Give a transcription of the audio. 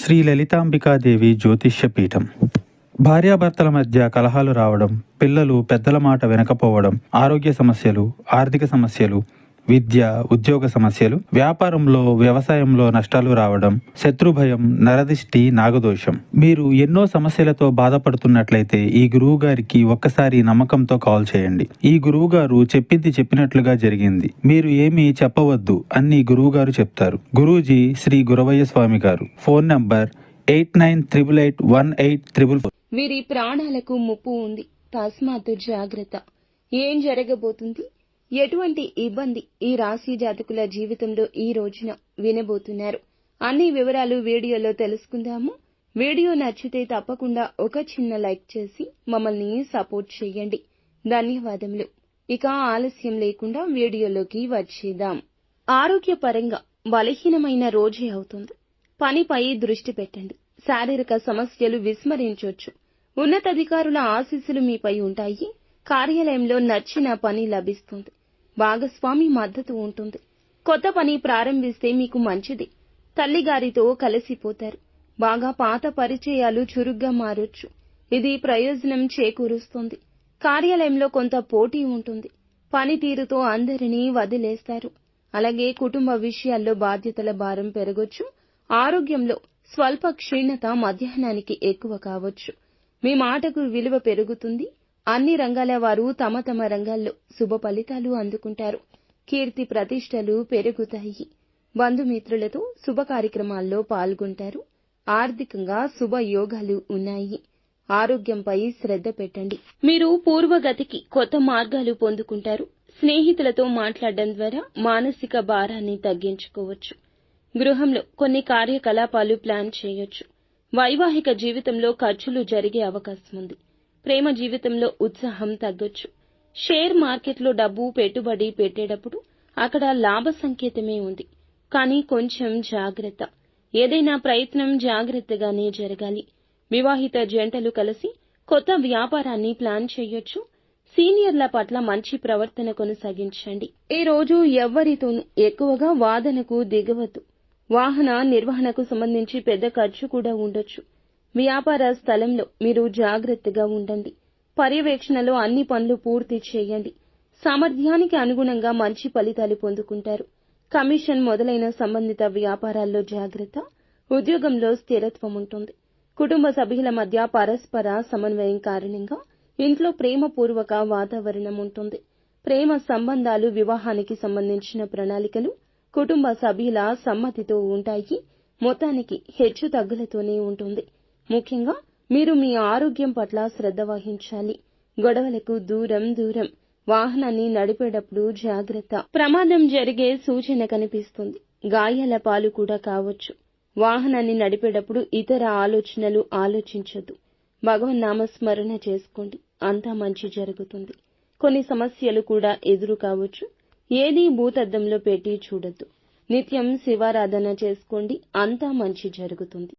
శ్రీ లలితాంబికాదేవి జ్యోతిష్య పీఠం. భార్యాభర్తల మధ్య కలహాలు రావడం, పిల్లలు పెద్దల మాట వినకపోవడం, ఆరోగ్య సమస్యలు, ఆర్థిక సమస్యలు, విద్య, ఉద్యోగ సమస్యలు, వ్యాపారంలో, వ్యవసాయంలో నష్టాలు రావడం, శత్రుభయం, నరదిష్టి, నాగదోషం. మీరు ఎన్నో సమస్యలతో బాధపడుతున్నట్లయితే ఈ గురువు గారికి ఒక్కసారి నమ్మకంతో కాల్ చేయండి. ఈ గురువు గారు చెప్పింది చెప్పినట్లుగా జరిగింది, మీరు ఏమీ చెప్పవద్దు అన్ని గురువు గారు చెప్తారు. గురూజీ శ్రీ గురవయ్య స్వామి గారు. Phone number 8988818444. వీరి ప్రాణాలకు ముప్పు ఉంది, తస్మాత్తు జాగ్రత్త. ఏం జరగబోతుంది, ఎటువంటి ఇబ్బంది ఈ రాశి జాతకుల జీవితంలో ఈ రోజున వినబోతున్నారు, అన్ని వివరాలు వీడియోలో తెలుసుకుందాము. వీడియో నచ్చితే తప్పకుండా ఒక చిన్న లైక్ చేసి మమ్మల్ని సపోర్ట్ చేయండి. ధన్యవాదములు. ఇక ఆలస్యం లేకుండా వీడియోలోకి వచ్చేద్దాం. ఆరోగ్యపరంగా బలహీనమైన రోజే అవుతుంది. పనిపై దృష్టి పెట్టండి. శారీరక సమస్యలు విస్మరించొచ్చు. ఉన్నతాధికారుల ఆశీస్సులు మీపై ఉంటాయి. కార్యాలయంలో నచ్చిన పని లభిస్తుంది. భాగస్వామి మద్దతు ఉంటుంది. కొత్త పని ప్రారంభిస్తే మీకు మంచిది. తల్లిగారితో కలిసిపోతారు. బాగా పాత పరిచయాలు చురుగ్గా మారొచ్చు. ఇది ప్రయోజనం చేకూరుస్తుంది. కార్యాలయంలో కొంత పోటీ ఉంటుంది. పనితీరుతో అందరినీ వదిలేస్తారు. అలాగే కుటుంబ విషయాల్లో బాధ్యతల భారం పెరగొచ్చు. ఆరోగ్యంలో స్వల్ప క్షీణత మధ్యాహ్నానికి ఎక్కువ కావచ్చు. మీ మాటకు విలువ పెరుగుతుంది. అన్ని రంగాల వారు తమ తమ రంగాల్లో శుభ ఫలితాలు అందుకుంటారు. కీర్తి ప్రతిష్టలు పెరుగుతాయి. బంధుమిత్రులతో శుభ కార్యక్రమాల్లో పాల్గొంటారు. ఆర్థికంగా శుభ యోగాలు ఉన్నాయి. ఆరోగ్యంపై శ్రద్ధ పెట్టండి. మీరు పూర్వగతికి కొత్త మార్గాలు పొందుకుంటారు. స్నేహితులతో మాట్లాడడం ద్వారా మానసిక భారాన్ని తగ్గించుకోవచ్చు. గృహంలో కొన్ని కార్యకలాపాలు ప్లాన్ చేయొచ్చు. వైవాహిక జీవితంలో ఖర్చులు జరిగే అవకాశం ఉంది. ప్రేమ జీవితంలో ఉత్సాహం తగ్గొచ్చు. షేర్ మార్కెట్లో డబ్బు పెట్టుబడి పెట్టేటప్పుడు అక్కడ లాభ సంకేతమే ఉంది. కానీ కొంచెం జాగ్రత్త. ఏదైనా ప్రయత్నం జాగ్రత్తగానే జరగాలి. వివాహిత జంటలు కలిసి కొత్త వ్యాపారాన్ని ప్లాన్ చేయొచ్చు. సీనియర్ల పట్ల మంచి ప్రవర్తన కొనసాగించండి. ఈ రోజు ఎవ్వరితోనూ ఎక్కువగా వాదనకు దిగవద్దు. వాహన నిర్వహణకు సంబంధించి పెద్ద ఖర్చు కూడా ఉండొచ్చు. వ్యాపార స్థలంలో మీరు జాగ్రత్తగా ఉండండి. పర్యవేక్షణలో అన్ని పనులు పూర్తి చేయండి. సామర్థ్యానికి అనుగుణంగా మంచి ఫలితాలు పొందుకుంటారు. కమిషన్ మొదలైన సంబంధిత వ్యాపారాల్లో జాగ్రత్త. ఉద్యోగంలో స్థిరత్వం ఉంటుంది. కుటుంబ సభ్యుల మధ్య పరస్పర సమన్వయం కారణంగా ఇంట్లో ప్రేమపూర్వక వాతావరణం ఉంటుంది. ప్రేమ సంబంధాలు, వివాహానికి సంబంధించిన ప్రణాళికలు కుటుంబ సభ్యుల సమ్మతితో ఉంటాయి. మొత్తానికి హెచ్చు తగ్గులతోనే ఉంటుంది. ముఖ్యంగా మీరు మీ ఆరోగ్యం పట్ల శ్రద్ధ వహించాలి. గొడవలకు దూరం. వాహనాన్ని నడిపేటప్పుడు జాగ్రత్త. ప్రమాదం జరిగే సూచన కనిపిస్తుంది. గాయాల పాలు కూడా కావచ్చు. వాహనాన్ని నడిపేటప్పుడు ఇతర ఆలోచనలు ఆలోచించొద్దు. భగవన్నామస్మరణ చేసుకోండి. అంతా మంచి జరుగుతుంది. కొన్ని సమస్యలు కూడా ఎదురు కావచ్చు. ఏదీ భూతద్దంలో పెట్టి చూడొద్దు. నిత్యం శివారాధన చేసుకోండి. అంతా మంచి జరుగుతుంది.